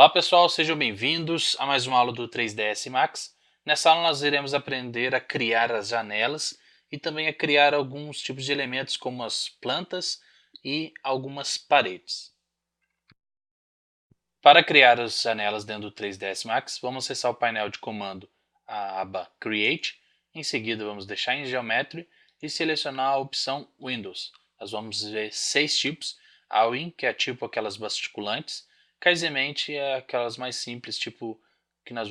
Olá pessoal, sejam bem-vindos a mais uma aula do 3ds Max. Nessa aula nós iremos aprender a criar as janelas e também a criar alguns tipos de elementos como as plantas e algumas paredes. Para criar as janelas dentro do 3ds Max, vamos acessar o painel de comando, a aba Create. Em seguida vamos deixar em Geometry e selecionar a opção Windows. Nós vamos ver 6 tipos. A Win, que é tipo aquelas basculantes. Kaizenmente é aquelas mais simples, tipo que nós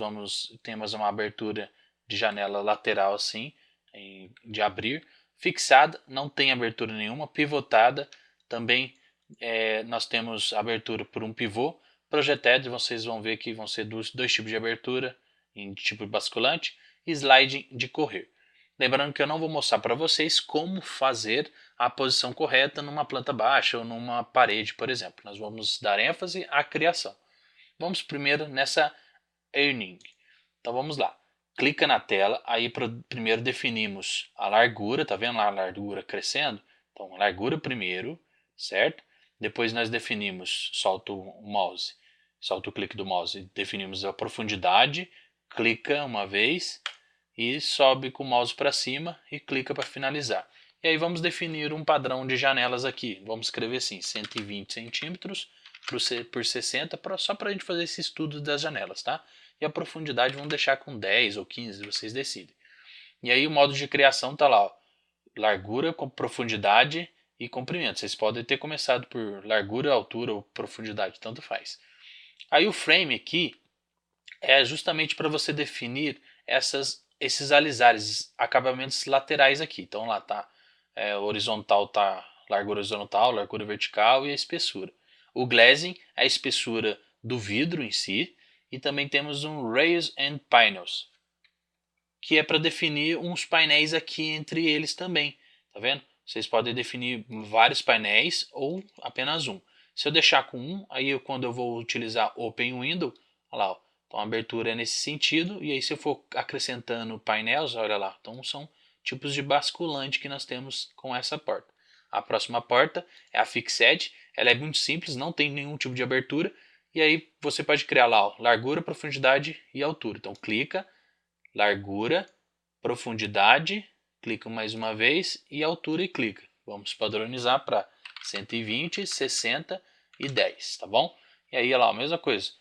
temos uma abertura de janela lateral assim, de abrir. Fixada, não tem abertura nenhuma. Pivotada, também nós temos abertura por um pivô. Projected, vocês vão ver que vão ser dois tipos de abertura, em tipo basculante, e sliding de correr. Lembrando que eu não vou mostrar para vocês como fazer a posição correta numa planta baixa ou numa parede, por exemplo. Nós vamos dar ênfase à criação. Vamos primeiro nessa Earning. Então vamos lá. Clica na tela, aí primeiro definimos a largura, tá vendo lá a largura crescendo? Então largura primeiro, certo? Depois nós definimos, solta o mouse, solta o clique do mouse, definimos a profundidade, clica uma vez e sobe com o mouse para cima e clica para finalizar. E aí vamos definir um padrão de janelas aqui. Vamos escrever assim, 120 centímetros por 60, só para a gente fazer esse estudo das janelas, tá? E a profundidade vamos deixar com 10 ou 15, vocês decidem. E aí o modo de criação tá lá, ó, largura, com profundidade e comprimento. Vocês podem ter começado por largura, altura ou profundidade, tanto faz. Aí o frame aqui é justamente para você definir esses alisares, acabamentos laterais aqui. Então lá tá horizontal, tá largura horizontal, largura vertical e a espessura. O glazing é a espessura do vidro em si. E também temos um Rails and Panels, que é para definir uns painéis aqui entre eles também. Tá vendo? Vocês podem definir vários painéis ou apenas um. Se eu deixar com um, aí quando eu vou utilizar Open Window, olha lá, ó, então a abertura é nesse sentido, e aí se eu for acrescentando painéis, olha lá, então são tipos de basculante que nós temos com essa porta. A próxima porta é a Fixed, ela é muito simples, não tem nenhum tipo de abertura, e aí você pode criar lá, ó, largura, profundidade e altura. Então clica, largura, profundidade, clica mais uma vez e altura e clica. Vamos padronizar para 120, 60 e 10, tá bom? E aí, olha lá, a mesma coisa.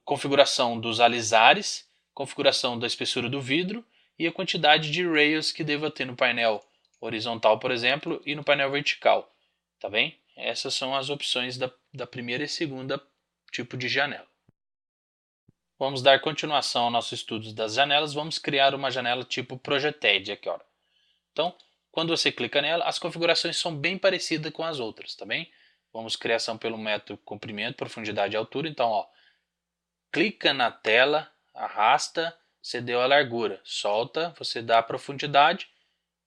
Configuração dos alisares, configuração da espessura do vidro e a quantidade de rails que deva ter no painel horizontal, por exemplo, e no painel vertical, tá bem? Essas são as opções da primeira e segunda tipo de janela. Vamos dar continuação ao nosso estudo das janelas. Vamos criar uma janela tipo Projected aqui, ó. Então, quando você clica nela, as configurações são bem parecidas com as outras, tá bem? Vamos criação pelo método comprimento, profundidade e altura. Então, ó, clica na tela, arrasta, você deu a largura, solta, você dá a profundidade,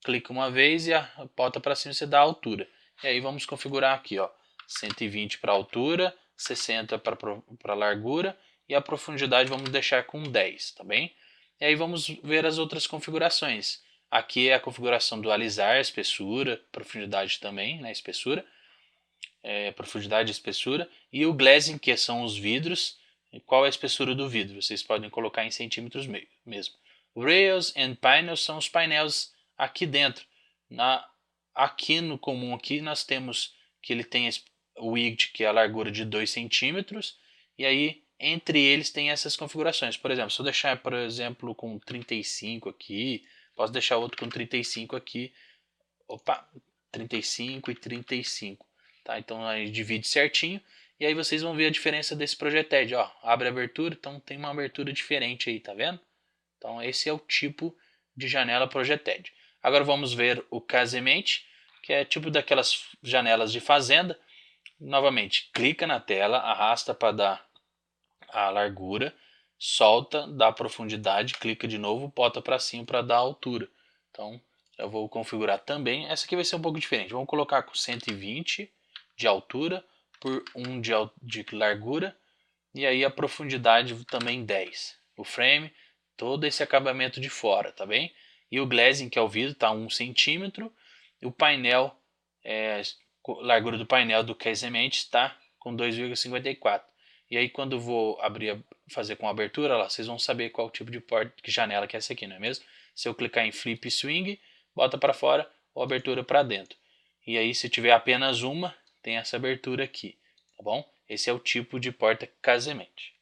clica uma vez e bota para cima, você dá a altura. E aí vamos configurar aqui, ó, 120 para altura, 60 para largura e a profundidade vamos deixar com 10, tá bem? E aí vamos ver as outras configurações. Aqui é a configuração do alisar, espessura, profundidade também, né, espessura, profundidade e espessura, e o glazing, que são os vidros. Qual é a espessura do vidro? Vocês podem colocar em centímetros mesmo. Rails and panels são os painéis aqui dentro. Aqui no comum aqui nós temos que ele tem o width, que é a largura de 2 centímetros, e aí entre eles tem essas configurações. Por exemplo, se eu deixar, por exemplo, com 35 aqui, posso deixar outro com 35 aqui, opa, 35 e 35. Tá? Então aí divide certinho. E aí vocês vão ver a diferença desse Projected. Ó, abre a abertura, então tem uma abertura diferente aí, tá vendo? Então esse é o tipo de janela Projected. Agora vamos ver o Casement, que é tipo daquelas janelas de fazenda. Novamente, clica na tela, arrasta para dar a largura, solta, dá a profundidade, clica de novo, bota para cima para dar a altura. Então eu vou configurar também. Essa aqui vai ser um pouco diferente. Vamos colocar com 120 de altura por 1 de largura. E aí a profundidade também 10. O frame, todo esse acabamento de fora, tá bem? E o glazing, que é o vidro, tá 1 centímetro. O painel, largura do painel do Casement está com 2,54. E aí quando vou fazer com abertura, lá, vocês vão saber qual tipo de porta, que janela que é essa aqui, não é mesmo? Se eu clicar em Flip Swing, bota para fora ou abertura para dentro. E aí se tiver apenas uma, tem essa abertura aqui, tá bom? Esse é o tipo de porta casemente.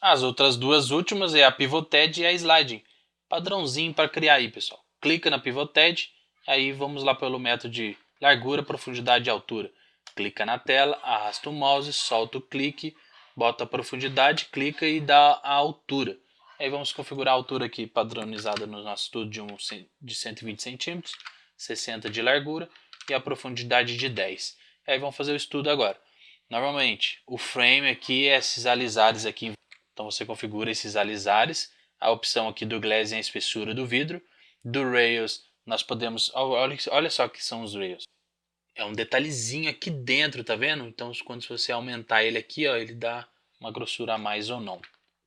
As outras duas últimas é a Pivoted e a Sliding. Padrãozinho para criar aí, pessoal. Clica na Pivoted, aí vamos lá pelo método de largura, profundidade e altura. Clica na tela, arrasta o mouse, solta o clique, bota a profundidade, clica e dá a altura. Aí vamos configurar a altura aqui padronizada no nosso estudo de 120 centímetros, 60 de largura e a profundidade de 10. Aí vamos fazer o estudo agora. Normalmente o frame aqui é esses alisares aqui. Então você configura esses alisares. A opção aqui do Glaze é a espessura do vidro. Do Rails nós podemos... Olha só que são os Rails. É um detalhezinho aqui dentro, tá vendo? Então quando você aumentar ele aqui, ó, ele dá uma grossura a mais ou não.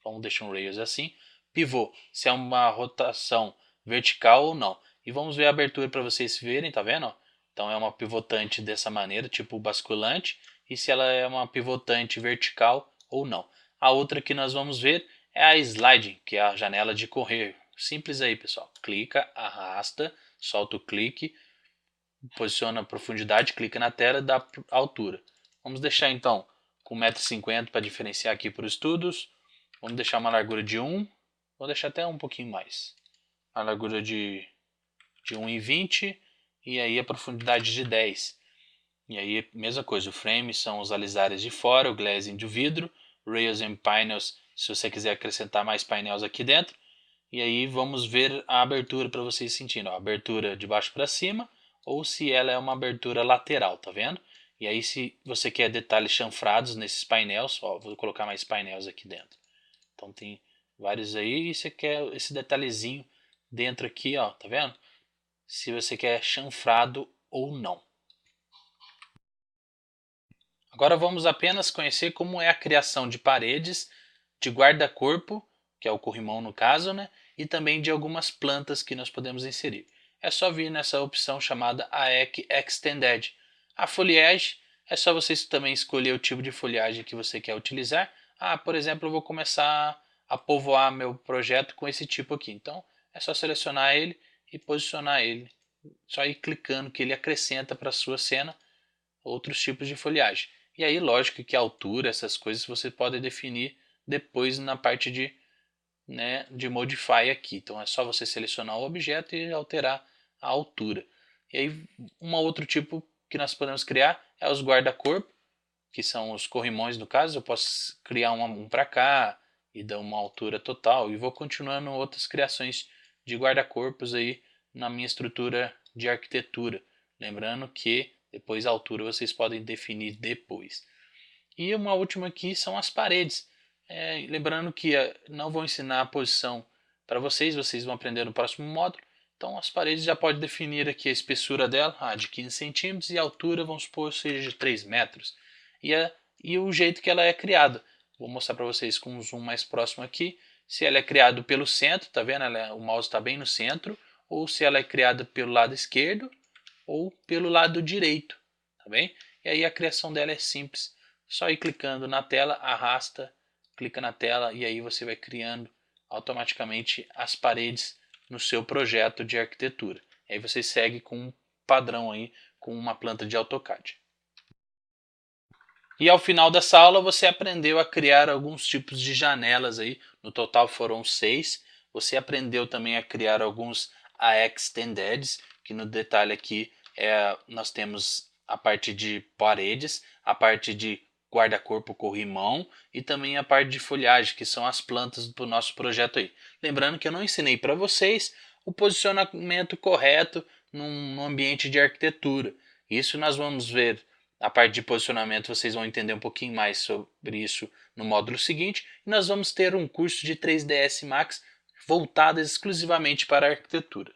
Vamos deixar um Rails assim. Pivô, se é uma rotação vertical ou não. E vamos ver a abertura para vocês verem, tá vendo? Então é uma pivotante dessa maneira, tipo basculante. E se ela é uma pivotante vertical ou não. A outra que nós vamos ver é a sliding, que é a janela de correr. Simples aí, pessoal. Clica, arrasta, solta o clique, posiciona a profundidade, clica na tela e dá a altura. Vamos deixar então com 1,50 m para diferenciar aqui para os estudos. Vamos deixar uma largura de 1, vou deixar até um pouquinho mais. A largura de 1,20 e aí a profundidade de 10. E aí, mesma coisa, o frame são os alisares de fora, o glazing do vidro, rails and panels, se você quiser acrescentar mais painéis aqui dentro. E aí vamos ver a abertura para vocês sentindo, ó, abertura de baixo para cima, ou se ela é uma abertura lateral, tá vendo? E aí se você quer detalhes chanfrados nesses painéis, ó, vou colocar mais painéis aqui dentro. Então tem vários aí, e você quer esse detalhezinho dentro aqui, ó, tá vendo? Se você quer chanfrado ou não. Agora vamos apenas conhecer como é a criação de paredes, de guarda-corpo, que é o corrimão no caso, né? E também de algumas plantas que nós podemos inserir. É só vir nessa opção chamada AEC Extended. A foliagem, é só você também escolher o tipo de folhagem que você quer utilizar. Ah, por exemplo, eu vou começar a povoar meu projeto com esse tipo aqui. Então, é só selecionar ele e posicionar ele. Só ir clicando que ele acrescenta para a sua cena outros tipos de folhagem. E aí, lógico que a altura, essas coisas você pode definir depois na parte de Modify aqui. Então é só você selecionar o objeto e alterar a altura. E aí, um outro tipo que nós podemos criar é os guarda-corpo, que são os corrimões no caso. Eu posso criar um para cá e dar uma altura total. E vou continuando outras criações de guarda-corpos aí na minha estrutura de arquitetura. Lembrando que depois a altura vocês podem definir depois. E uma última aqui são as paredes. Lembrando que não vou ensinar a posição para vocês vão aprender no próximo módulo. Então as paredes já pode definir aqui a espessura dela, de 15 centímetros, e a altura, vamos supor, seja de 3 metros. E o jeito que ela é criada. Vou mostrar para vocês com um zoom mais próximo aqui. Se ela é criada pelo centro, tá vendo? O mouse está bem no centro. Ou se ela é criada pelo lado esquerdo ou pelo lado direito, tá bem? E aí a criação dela é simples, só ir clicando na tela, arrasta, clica na tela e aí você vai criando automaticamente as paredes no seu projeto de arquitetura. E aí você segue com um padrão aí, com uma planta de AutoCAD. E ao final dessa aula você aprendeu a criar alguns tipos de janelas aí, no total foram 6. Você aprendeu também a criar alguns Extendeds, que no detalhe aqui nós temos a parte de paredes, a parte de guarda-corpo corrimão e também a parte de folhagem, que são as plantas do nosso projeto aí. Lembrando que eu não ensinei para vocês o posicionamento correto num ambiente de arquitetura. Isso nós vamos ver. A parte de posicionamento vocês vão entender um pouquinho mais sobre isso no módulo seguinte. E nós vamos ter um curso de 3ds Max voltado exclusivamente para a arquitetura.